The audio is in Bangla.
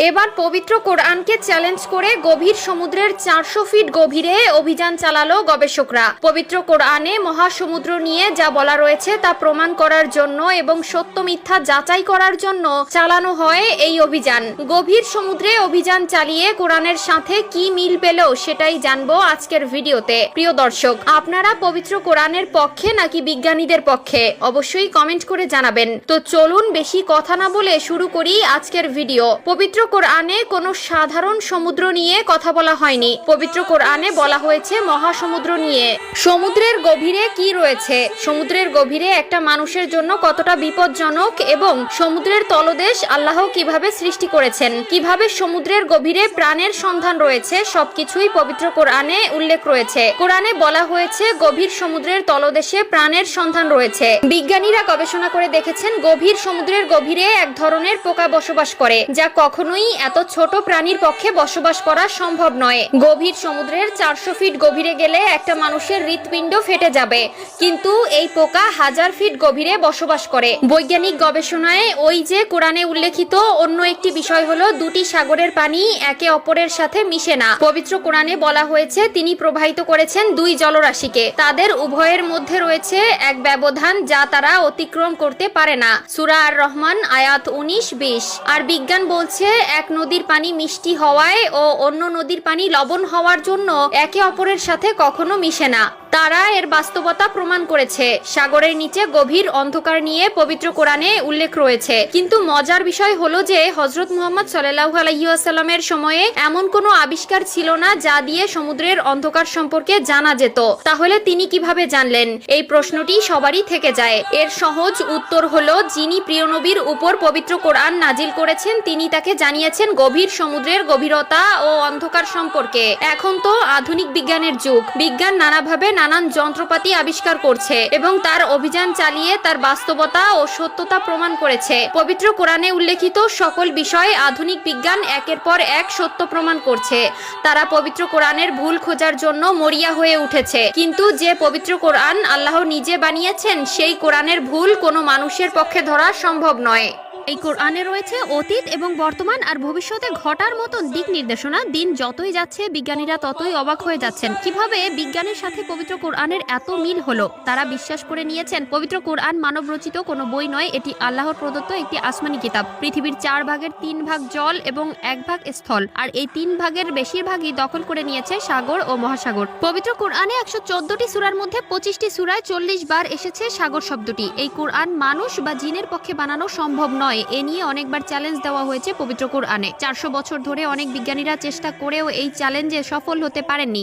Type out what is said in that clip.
এবার পবিত্র কোরআনকে চ্যালেঞ্জ করে গভীর সমুদ্রের 400 ফিট গভীরে অভিযান চালালো গবেষকরা। পবিত্র কোরআনে মহাসমুদ্র নিয়ে যা বলা রয়েছে তা প্রমাণ করার জন্য এবং সত্য মিথ্যা যাচাই করার জন্য চালানো হয় এই অভিযান। গভীর সমুদ্রে অভিযান চালিয়ে কোরআনের সাথে কি মিল পেল সেটাই জানবো আজকের ভিডিওতে। প্রিয় দর্শক, আপনারা পবিত্র কোরআনের পক্ষে নাকি বিজ্ঞানীদের পক্ষে অবশ্যই কমেন্ট করে জানাবেন। তো চলুন বেশি কথা না বলে শুরু করি আজকের ভিডিও। পবিত্র কোরআনে কোনো সাধারণ সমুদ্র নিয়ে কথা বলা হয়নি। পবিত্র কোরআনে বলা হয়েছে মহাসমুদ্র নিয়ে। সমুদ্রের গভীরে কি রয়েছে, সমুদ্রের গভীরে একটা মানুষের জন্য কতটা বিপজ্জনক এবং সমুদ্রের তলদেশ আল্লাহ কিভাবে সৃষ্টি করেছেন, কিভাবে সমুদ্রের গভীরে প্রাণের সন্ধান রয়েছে, সবকিছুই পবিত্র কোরআনে উল্লেখ রয়েছে। কোরআনে বলা হয়েছে গভীর সমুদ্রের তলদেশে প্রাণের সন্ধান রয়েছে। বিজ্ঞানীরা গবেষণা করে দেখেছেন গভীর সমুদ্রের গভীরে এক ধরনের পোকা বসবাস করে, যা কখনোই এত ছোট প্রাণীর পক্ষে বসবাস করা সম্ভব নয়। গভীর সমুদ্রের 400 ফিট গভীরে গেলে একটা মানুষের হৃৎপিণ্ড ফেটে যাবে, কিন্তু এই পোকা 1000 ফিট গভীরে বসবাস করে। বৈজ্ঞানিক গবেষণায় ওই যে কোরআনে উল্লেখিত অন্য একটি বিষয় হলো দুটি সাগরের পানি একে অপরের সাথে মিশে না। পবিত্র কোরআনে বলা হয়েছে তিনি প্রবাহিত করেছেন দুই জলরাশিকে, তাদের উভয়ের মধ্যে রয়েছে এক ব্যবধান যা তারা অতিক্রম করতে পারে না। সূরা আর রহমান আয়াত 19-20। আর বিজ্ঞান বলছে এক নদীর পানি মিষ্টি হওয়ায় ও অন্য নদীর পানি লবণ হওয়ার জন্য একে অপরের সাথে কখনো মিশে না। তারা এর বাস্তবতা প্রমাণ করেছে। সাগরের নিচে গভীর অন্ধকার নিয়ে পবিত্র কোরআনে উল্লেখ রয়েছে। কিন্তু মজার বিষয় হলো যে হযরত মুহাম্মদ সাল্লাল্লাহু আলাইহি ওয়াসাল্লামের সময়ে এমন কোনো আবিষ্কার ছিল না যা দিয়ে সমুদ্রের অন্ধকার সম্পর্কে জানা যেত। তাহলে তিনি কিভাবে জানলেন? এই প্রশ্নটি সবারই থেকে যায়। এর সহজ উত্তর হলো যিনি প্রিয় নবীর উপর পবিত্র কোরআন নাজিল করেছেন তিনি তাকে জানিয়েছেন গভীর সমুদ্রের গভীরতা ও অন্ধকার সম্পর্কে। এখন তো আধুনিক বিজ্ঞানের যুগ। বিজ্ঞান নানাভাবে নানান যন্ত্রপাতি আবিষ্কার করছে এবং তার অভিযান চালিয়ে তার বাস্তবতা ও সত্যতা প্রমাণ করেছে। পবিত্র কোরআনে উল্লেখিত সকল বিষয় আধুনিক বিজ্ঞান একের পর এক সত্য প্রমাণ করছে। তারা পবিত্র কোরআনের ভুল খোঁজার জন্য মরিয়া হয়ে উঠেছে, কিন্তু যে পবিত্র কোরআন আল্লাহ নিজে বানিয়েছেন সেই কোরআনের ভুল কোনো মানুষের পক্ষে ধরা সম্ভব নয়। এই কোরআনে রয়েছে অতীত এবং বর্তমান আর ভবিষ্যতে ঘটার মতন দিক নির্দেশনা। দিন যতই যাচ্ছে বিজ্ঞানীরা ততই অবাক হয়ে যাচ্ছেন কিভাবে বিজ্ঞানের সাথে পবিত্র কোরআনের এত মিল হলো। তারা বিশ্বাস করে নিয়েছেন পবিত্র কোরআন মানব রচিত কোনো বই নয়, এটি আল্লাহর প্রদত্ত একটি আসমানি কিতাব। পৃথিবীর 4 ভাগের 3 ভাগ জল এবং 1 ভাগ স্থল, আর এই 3 ভাগের বেশিরভাগই দখল করে নিয়েছে সাগর ও মহাসাগর। পবিত্র কোরআনে 114টি সূরার মধ্যে 25টি সূরায় 40 বার এসেছে সাগর শব্দটি। এই কোরআন মানুষ বা জিনের পক্ষে বানানো সম্ভব নয়, এ নিয়ে অনেকবার চ্যালেঞ্জ দেওয়া হয়েছে পবিত্র কোরআনে। 400 বছর ধরে অনেক বিজ্ঞানীরা চেষ্টা করেও এই চ্যালেঞ্জে সফল হতে পারেননি।